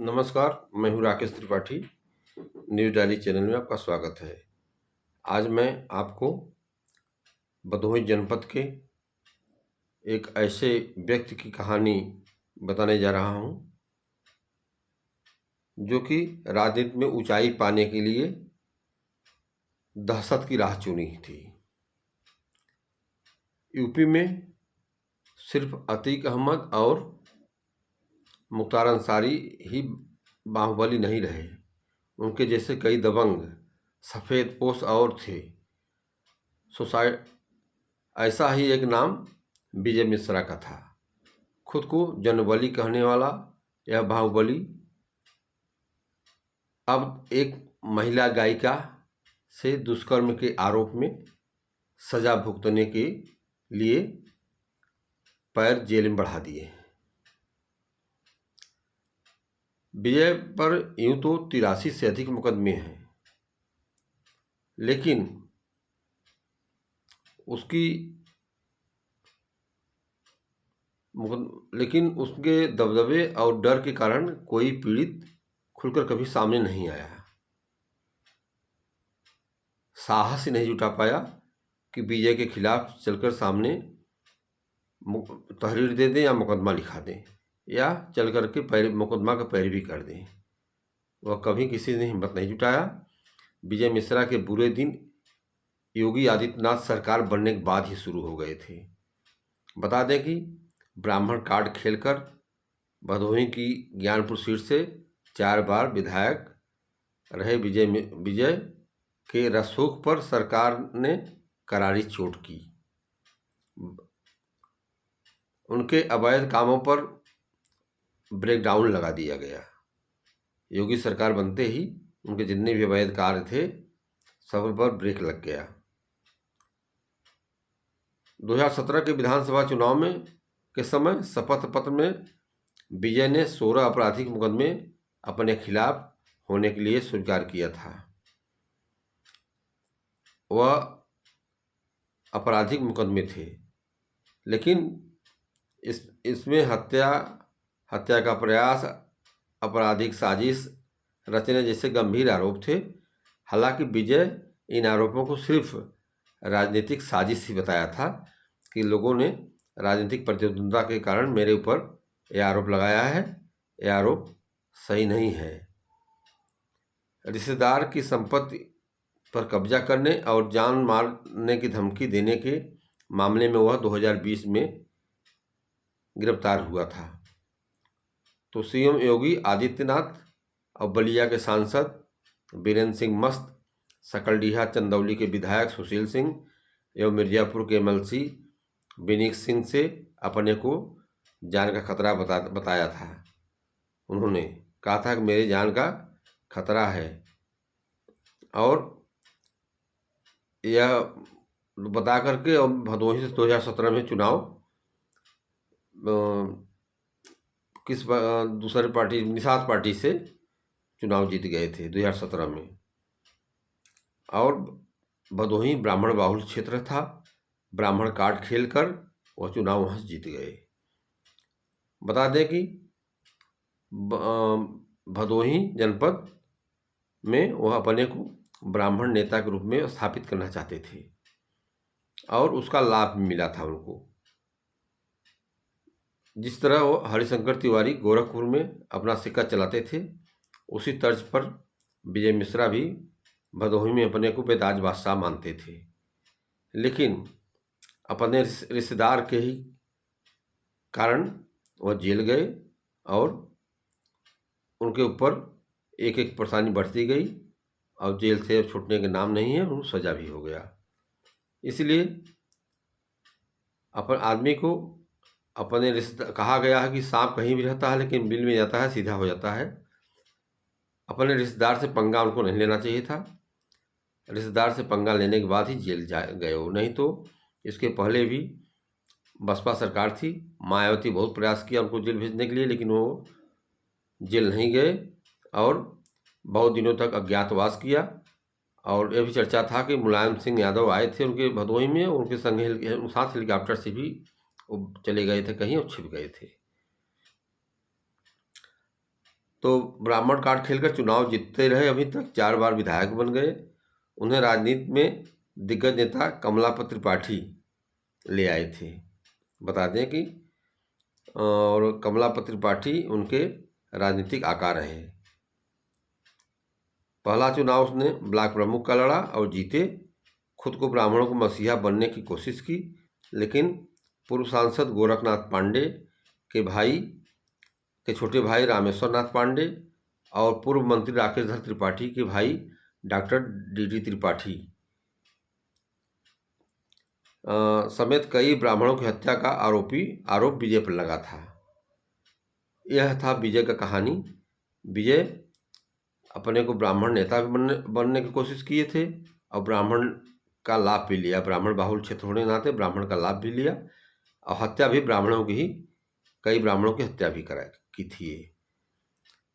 नमस्कार, मैं हूँ Rakesh Tripathi. News diary channel में आपका स्वागत है। आज मैं आपको भदोही जनपद के एक ऐसे व्यक्ति की कहानी बताने जा रहा हूँ जो कि राजनीति में ऊंचाई पाने के लिए दहशत की राह चुनी थी। यूपी में सिर्फ अतीक अहमद और मुख्तार अंसारी ही बाहुबली नहीं रहे, उनके जैसे कई दबंग सफ़ेद पोश और थे। सोसाइट ऐसा ही एक नाम विजय मिश्रा का था। खुद को जनबली कहने वाला यह बाहुबली अब एक महिला गायिका से दुष्कर्म के आरोप में सजा भुगतने के लिए पैर जेल में बढ़ा दिए। विजय पर यूं तो 83 से अधिक मुकदमे हैं, लेकिन उसके दबदबे और डर के कारण कोई पीड़ित खुलकर कभी सामने नहीं आया। साहस ही नहीं जुटा पाया कि विजय के खिलाफ चलकर सामने तहरीर दे दें या मुकदमा लिखा दें या चल कर के मुकदमा का पैरवी कर दें। वह कभी किसी ने हिम्मत नहीं जुटाया। विजय मिश्रा के बुरे दिन योगी आदित्यनाथ सरकार बनने के बाद ही शुरू हो गए थे। बता दें कि ब्राह्मण कार्ड खेलकर भदोही की ज्ञानपुर सीट से 4 बार विधायक रहे विजय के रसूख पर सरकार ने करारी चोट की। उनके अवैध कामों पर ब्रेकडाउन लगा दिया गया। योगी सरकार बनते ही उनके जितने भी अवैध कार्य थे सब पर ब्रेक लग गया। 2017 के विधानसभा चुनाव में के समय शपथ पत्र में विजय ने 16 आपराधिक मुकदमे अपने खिलाफ होने के लिए स्वीकार किया था। वह आपराधिक मुकदमे थे, लेकिन इसमें हत्या का प्रयास, आपराधिक साजिश रचने जैसे गंभीर आरोप थे। हालांकि विजय इन आरोपों को सिर्फ राजनीतिक साजिश ही बताया था कि लोगों ने राजनीतिक प्रतिद्वंद्विता के कारण मेरे ऊपर यह आरोप लगाया है, यह आरोप सही नहीं है। रिश्तेदार की संपत्ति पर कब्जा करने और जान मारने की धमकी देने के मामले में वह 2020 में गिरफ्तार हुआ था। तो सीएम योगी आदित्यनाथ और बलिया के सांसद बीरेंद्र सिंह मस्त, सकलडीहा चंदौली के विधायक सुशील सिंह एवं मिर्जापुर के एमएलसी विनीत सिंह से अपने को जान का खतरा बताया था। उन्होंने कहा था कि मेरी जान का खतरा है, और यह बता करके और भदोही से 2017 में चुनाव दूसरी पार्टी निषाद पार्टी से चुनाव जीत गए थे 2017 में। और भदोही ब्राह्मण बाहुल क्षेत्र था, ब्राह्मण कार्ड खेलकर वह चुनाव वहाँ जीत गए। बता दें कि भदोही जनपद में वह अपने को ब्राह्मण नेता के रूप में स्थापित करना चाहते थे और उसका लाभ मिला था उनको। जिस तरह वो हरिशंकर तिवारी गोरखपुर में अपना सिक्का चलाते थे, उसी तर्ज पर विजय मिश्रा भी भदोही में अपने को बेताज बादशाह मानते थे। लेकिन अपने रिश्तेदार के ही कारण वह जेल गए और उनके ऊपर एक एक परेशानी बढ़ती गई और जेल से छूटने के नाम नहीं है, उनको सजा भी हो गया। इसलिए अपन आदमी को अपने रिश्ते कहा गया है कि सांप कहीं भी रहता है लेकिन बिल में जाता है सीधा हो जाता है। अपने रिश्तेदार से पंगा उनको नहीं लेना चाहिए था। रिश्तेदार से पंगा लेने के बाद ही जेल गए हो, नहीं तो इसके पहले भी बसपा सरकार थी, मायावती बहुत प्रयास किया उनको जेल भेजने के लिए, लेकिन वो जेल नहीं गए और बहुत दिनों तक अज्ञातवास किया। और यह भी चर्चा था कि मुलायम सिंह यादव आए थे उनके भदोही में, उनके संग साथ हेलीकॉप्टर से भी वो चले गए थे कहीं और छिप गए थे। तो ब्राह्मण कार्ड खेलकर चुनाव जीतते रहे, अभी तक 4 बार विधायक बन गए। उन्हें राजनीति में दिग्गज नेता कमलापति त्रिपाठी ले आए थे। बता दें कि और कमलापति त्रिपाठी उनके राजनीतिक आका रहे। पहला चुनाव उसने ब्लॉक प्रमुख का लड़ा और जीते। खुद को ब्राह्मणों को मसीहा बनने की कोशिश की, लेकिन पूर्व सांसद गोरखनाथ पांडे के छोटे भाई रामेश्वर नाथ पांडे और पूर्व मंत्री राकेश धर त्रिपाठी के भाई डॉक्टर डी त्रिपाठी समेत कई ब्राह्मणों की हत्या का आरोप विजय पर लगा था। यह था विजय का कहानी। विजय अपने को ब्राह्मण नेता भी बनने की कोशिश किए थे और ब्राह्मण का लाभ भी लिया। ब्राह्मण बाहुल क्षेत्र होने के नाते ब्राह्मण का लाभ भी लिया और हत्या भी ब्राह्मणों की ही, कई ब्राह्मणों की हत्या भी की थी,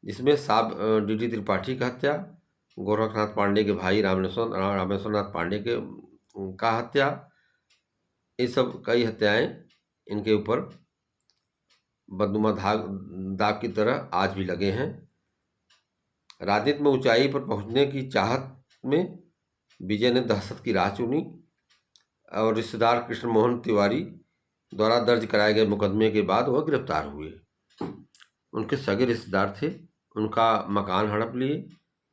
जिसमें डी त्रिपाठी का हत्या, गोरखनाथ पांडे के भाई रामेश्वर नाथ पांडे का हत्या, ये सब कई हत्याएं इनके ऊपर बदनुमा दाग की तरह आज भी लगे हैं। राजनीति में ऊंचाई पर पहुंचने की चाहत में विजय ने दहशत की राह चुनी और रिश्तेदार कृष्ण मोहन तिवारी द्वारा दर्ज कराए गए मुकदमे के बाद वह गिरफ्तार हुए। उनके सगे रिश्तेदार थे, उनका मकान हड़प लिए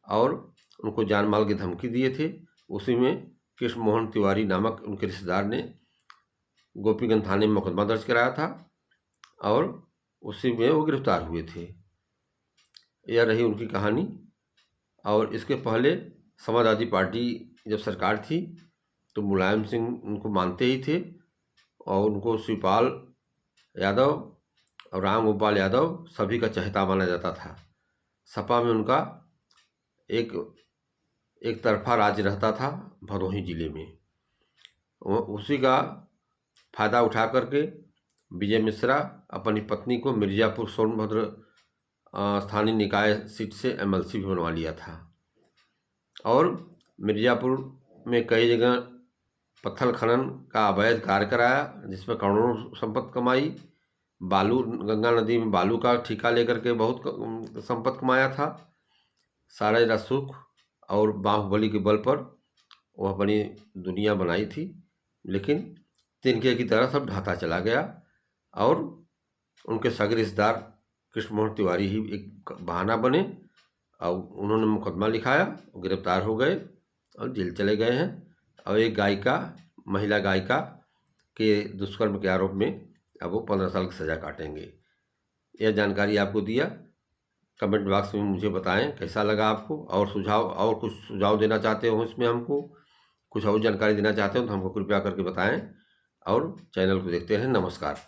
और उनको जान माल की धमकी दिए थे। उसी में कृष्ण मोहन तिवारी नामक उनके रिश्तेदार ने गोपीगंज थाने में मुकदमा दर्ज कराया था और उसी में वो गिरफ्तार हुए थे। यह रही उनकी कहानी। और इसके पहले समाजवादी पार्टी जब सरकार थी तो मुलायम सिंह उनको मानते ही थे और उनको शिवपाल यादव और राम गोपाल यादव सभी का चहेता माना जाता था। सपा में उनका एक तरफा राज रहता था भदोही जिले में। उसी का फायदा उठा करके विजय मिश्रा अपनी पत्नी को मिर्ज़ापुर सोनभद्र स्थानीय निकाय सीट से एमएलसी भी बनवा लिया था और मिर्ज़ापुर में कई जगह पत्थर खनन का अवैध कार्य कराया, जिसमें करोड़ों संपत्ति कमाई। गंगा नदी में बालू का ठेका लेकर के बहुत संपत्ति कमाया था। सारा सुख और बाहुबली के बल पर वह बड़ी दुनिया बनाई थी, लेकिन तिनके की तरह सब ढाता चला गया और उनके सगे रिश्तेदार कृष्ण मोहन तिवारी ही एक बहाना बने और उन्होंने मुकदमा लिखाया, गिरफ्तार हो गए और जेल चले गए हैं। और एक महिला गायिका के दुष्कर्म के आरोप में अब वो 15 साल की सज़ा काटेंगे। यह जानकारी आपको दिया। कमेंट बॉक्स में मुझे बताएं कैसा लगा आपको, और कुछ सुझाव देना चाहते हो इसमें, हमको कुछ और जानकारी देना चाहते हो तो हमको कृपया करके बताएं और चैनल को देखते रहें। नमस्कार।